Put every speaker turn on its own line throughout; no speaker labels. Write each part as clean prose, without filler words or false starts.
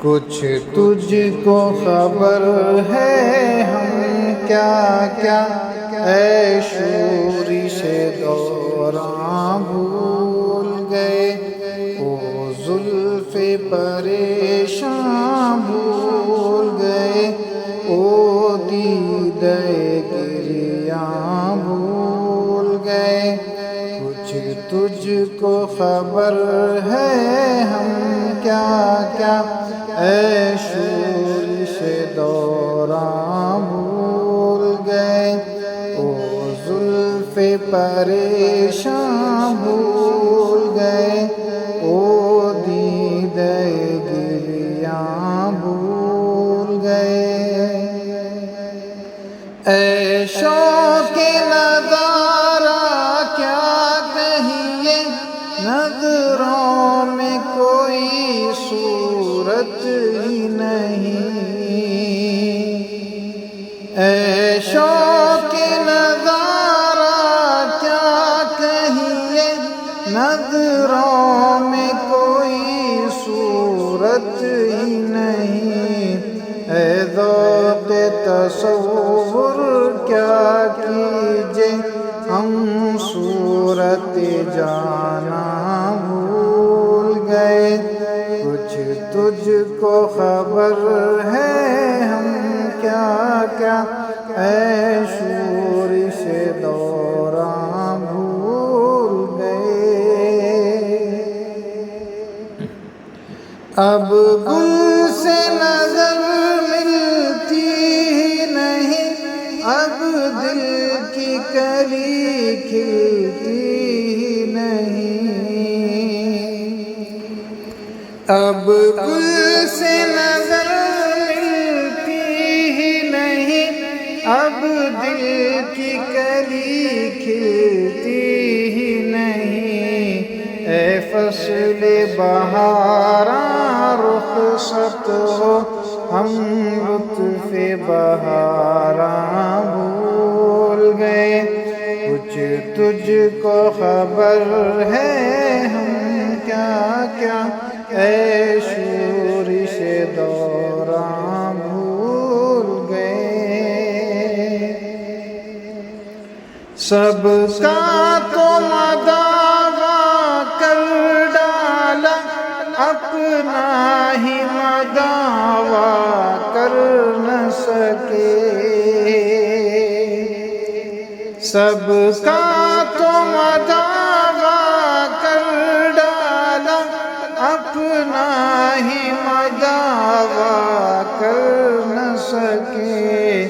کچھ تجھ کو خبر ہے ہم کیا کیا اے شورش دوراں بھول گئے، او زلف پریشاں بھول گئے، او دیدہ گریاں بھول گئے۔ کچھ تجھ کو خبر ہے ہم کیا کیا اے شورش دوراں بھول گئے، او زلف پریشاں بھول گئے، او دیدہ گریاں بھول گئے۔ اے شوق نظارہ کیا کہیے، نظروں میں کوئی صورت ہی نہیں۔ اے شوق نظارہ کیا کہیے، نظروں میں کوئی صورت ہی نہیں۔ اے ذوق تصور کیا کیجے، ہم صورت جانا بھول گئے۔ کچھ تجھ کو خبر ہے ہم کیا کیا اے شورش دوراں بھول گئے۔ اب گل سے نظر ملتی ہی نہیں، اب دل کی کلی کھلتی ہی نہیں۔ اب گل سے نظر ملتی ہی نہیں، اب دل کی کلی کھلتی ہی نہیں۔ اے فصل بہاراں رخصت ہو، ہم لطف بہاراں بھول گئے۔ کچھ تجھ کو خبر ہے ہم کیا کیا اے شورش دوراں بھول گئے۔ سب کا تو مداوا کر ڈالا، اپنا ہی مداوا کر نہ سکے۔ سب کا تو مداوا کر ڈالا، اپنا ہی مداوا کر نہ سکے۔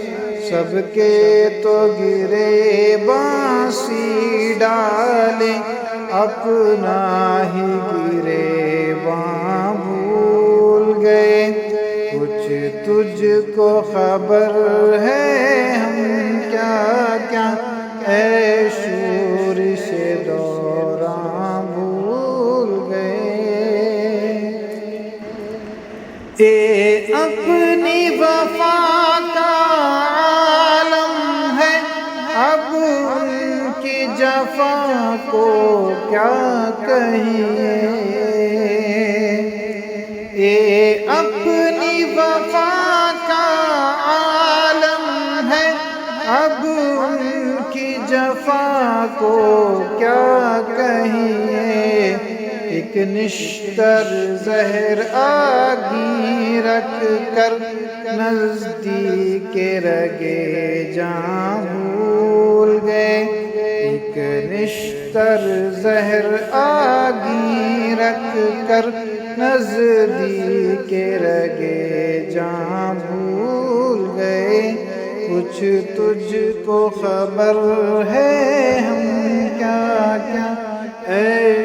سب کے تو گرے بانسی ڈالے، اپنا ہی گرے باں بھول گئے۔ کچھ تجھ کو خبر ہے ہم کیا کیا اے شورش دوراں بھول گئے۔ اے اپنی وفا کا عالم ہے، اب ان کی جفا کو کیا کہیے۔ اے اپنی وفا کا عالم ہے، اب ان کی جفا کو کیا کہیے۔ ایک نشتر زہر آگی رکھ کر، نزدیک رگے جاں بھول گئے۔ ایک نشتر زہر آگی رکھ کر، نزدیک رگے جاں بھول گئے۔ کچھ تجھ کو خبر ہے ہم کیا کیا اے